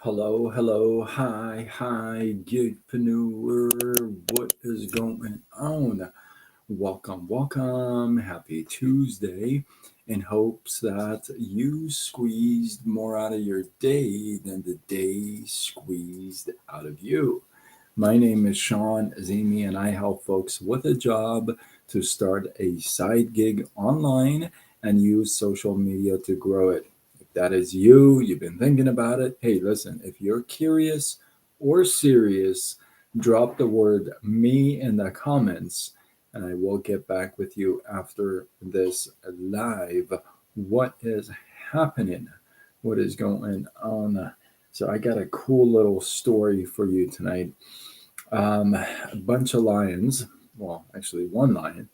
Hello, hello, hi, gigpreneur. What is going on? Welcome. Happy Tuesday. In hopes that you squeezed more out of your day than the day squeezed out of you. My name is Sean Azimi, and I help folks with a job to start a side gig online and use social media to grow it. If that is you, you've been thinking about it, hey, listen, if you're curious or serious, drop the word me in the comments and I will get back with you after this live. What is happening? What is going on? So, I got a cool little story for you tonight. A bunch of lions, well, actually, one lion.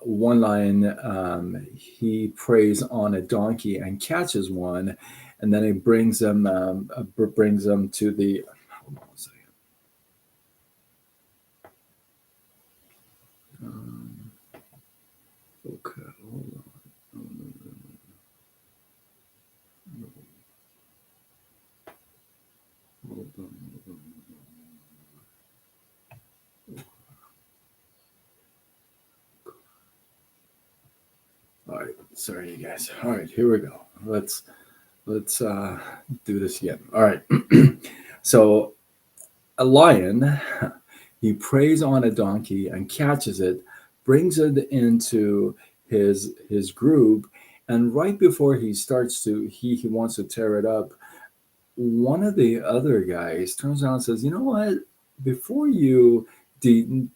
One lion, he preys on a donkey and catches one, and then he brings them to the. Hold on a second. Um, okay, hold on. Hold on, hold on. All right, sorry, you guys. All right, here we go. Let's do this again. All right. So a lion, he preys on a donkey and catches it, brings it into his group, and right before he wants to tear it up, one of the other guys turns around and says, "You know what? Before you de-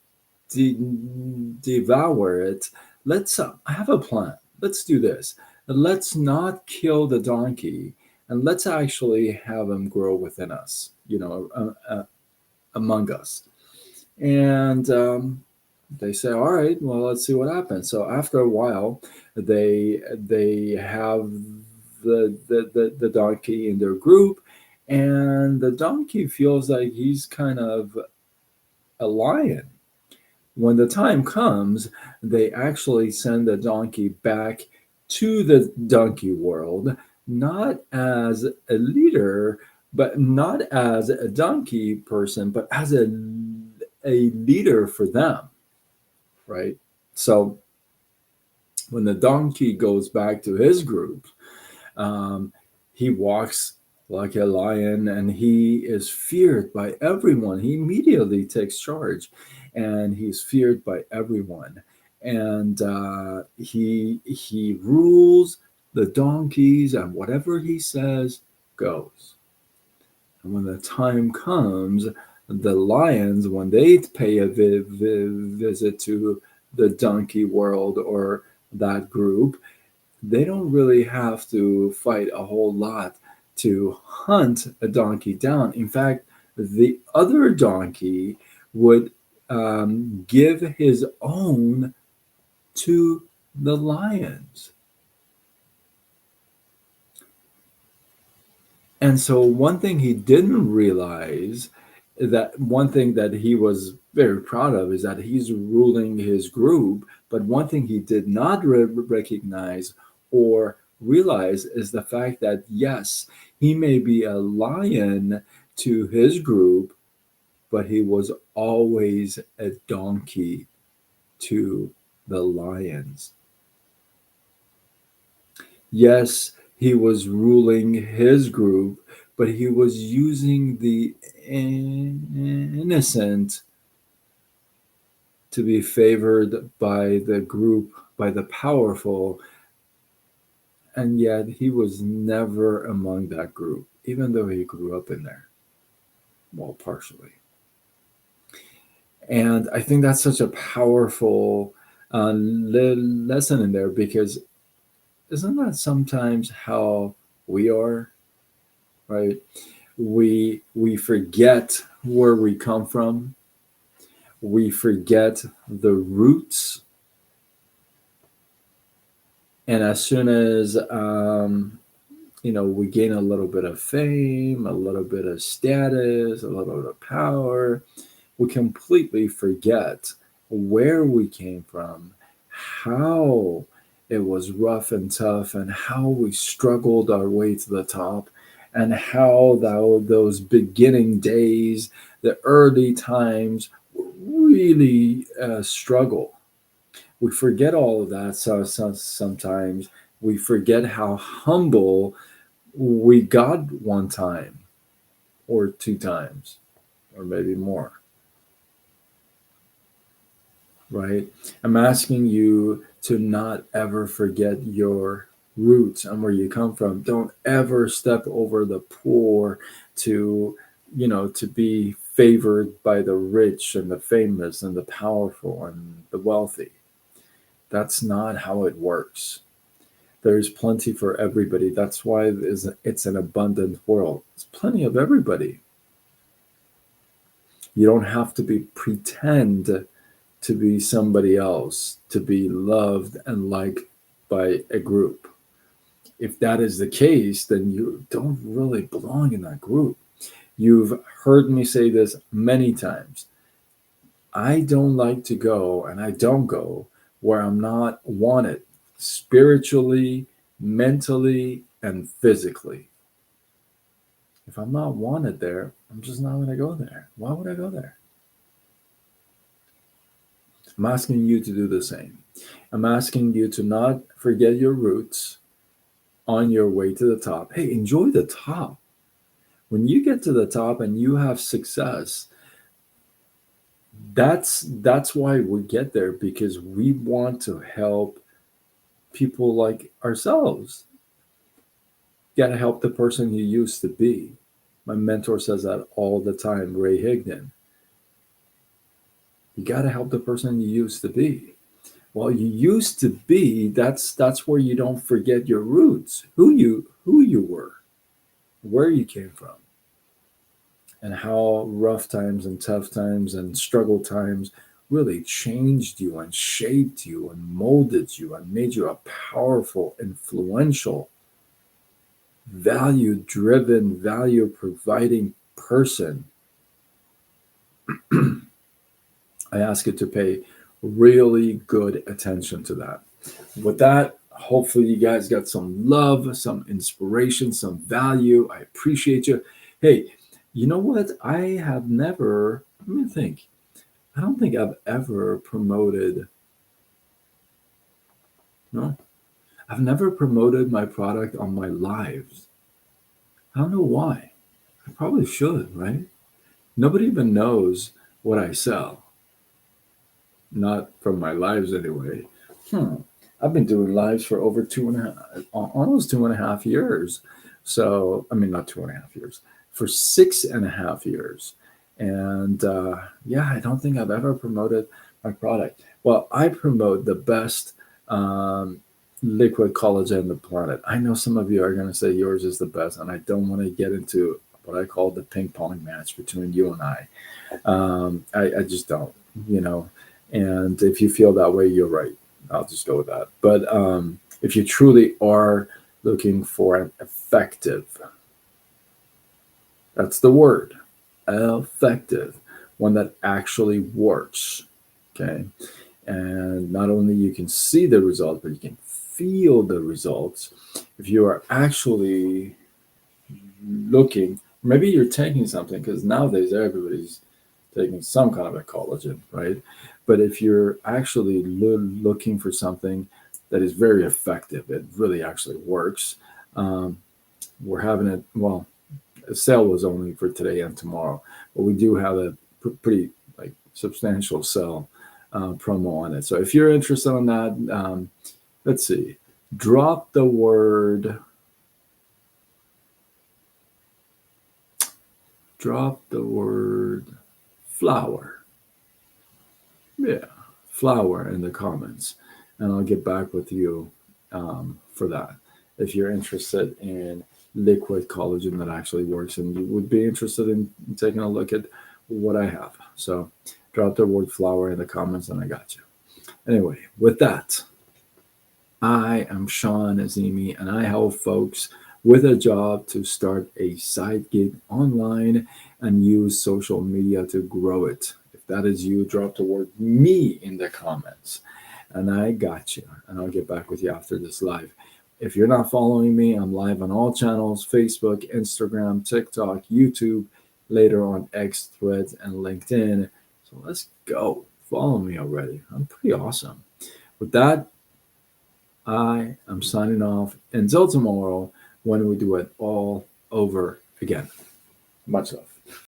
devour it, let's I have a plan. Let's do this. Let's not kill the donkey, and let's actually have him grow within us. Among us." And they say, "All right, well, let's see what happens." So after a while, they have the donkey in their group, and the donkey feels like he's kind of a lion. When the time comes, they actually send the donkey back to the donkey world, not as a leader, but not as a donkey person, but as a leader for them, right? So when the donkey goes back to his group, um, he walks like a lion and he is feared by everyone. He immediately takes charge and he's feared by everyone. And he rules the donkeys, and whatever he says goes. And when the time comes, the lions, when they pay a visit to the donkey world or that group, they don't really have to fight a whole lot to hunt a donkey down. In fact, the other donkey would give his own to the lions. And so, one thing he didn't realize, that one thing that he was very proud of, is that he's ruling his group. But one thing he did not recognize or realize is the fact that, yes, he may be a lion to his group, but he was always a donkey to the lions. Yes, he was ruling his group, but he was using the innocent to be favored by the group, by the powerful, and yet he was never among that group, even though he grew up in there. Well, partially. And I think that's such a powerful lesson in there, because isn't that sometimes how we are, right? We forget where we come from. We forget the roots, and as soon as we gain a little bit of fame, a little bit of status, a little bit of power, we completely forget where we came from, how it was rough and tough, and how we struggled our way to the top, and how those beginning days, the early times, really struggle. We forget all of that. So sometimes we forget how humble we got one time or two times or maybe more, right? I'm asking you to not ever forget your roots and where you come from. Don't ever step over the poor to, to be favored by the rich and the famous and the powerful and the wealthy. That's not how it works. There's plenty for everybody. That's why it's an abundant world. It's plenty of everybody. You don't have to be pretend to be somebody else, to be loved and liked by a group. If that is the case, then you don't really belong in that group. You've heard me say this many times. I don't like to go, and I don't go where I'm not wanted spiritually, mentally, and physically. If I'm not wanted there, I'm just not going to go there. Why would I go there? I'm asking you to do the same. I'm asking you to not forget your roots on your way to the top. Hey, enjoy the top. When you get to the top and you have success, that's why we get there, because we want to help people like ourselves. You got to help the person you used to be. My mentor says that all the time, Ray Higdon. You got to help the person you used to be. Well, you used to be, that's where you don't forget your roots, who you were, where you came from, and how rough times and tough times and struggle times really changed you and shaped you and molded you and made you a powerful, influential, value driven, value providing person. I ask you to pay really good attention to that. With that, hopefully you guys got some love, some inspiration, some value. I appreciate you. Hey, you know what? I have never, let me think. I don't think I've ever promoted, no, I've never promoted my product on my lives. I don't know why. I probably should, right? Nobody even knows what I sell. Not from my lives anyway. Hmm. I've been doing lives for over almost 2.5 years. So, I mean, not 2.5 years, for 6.5 years. And yeah, I don't think I've ever promoted my product. Well, I promote the best um, liquid collagen on the planet. I know some of you are going to say yours is the best, and I don't want to get into what I call the ping pong match between you and I. I just don't, you know. And if you feel that way, you're right. I'll just go with that. But if you truly are looking for an effective, that's the word, effective, one that actually works. Okay. And not only you can see the results, but you can feel the results. If you are actually looking, maybe you're taking something, because nowadays everybody's taking some kind of a collagen, right? But if you're actually looking for something that is very effective, it really actually works. Um, we're having it, well, the sale was only for today and tomorrow, but we do have a pretty like substantial sale promo on it. So if you're interested in that, let's see, drop the word flower. Yeah, flower in the comments, and I'll get back with you for that. If you're interested in liquid collagen that actually works, and you would be interested in taking a look at what I have, so drop the word flower in the comments, and I got you. Anyway, with that, I am Sean Azimi, and I help folks with a job to start a side gig online and use social media to grow it. If that is you, drop the word me in the comments. and I got you. And I'll get back with you after this live. If you're not following me, I'm live on all channels: Facebook, Instagram, TikTok, YouTube, later on X, Threads, and LinkedIn. So let's go. Follow me already. I'm pretty awesome. With that, I am signing off until tomorrow when we do it all over again. Much love.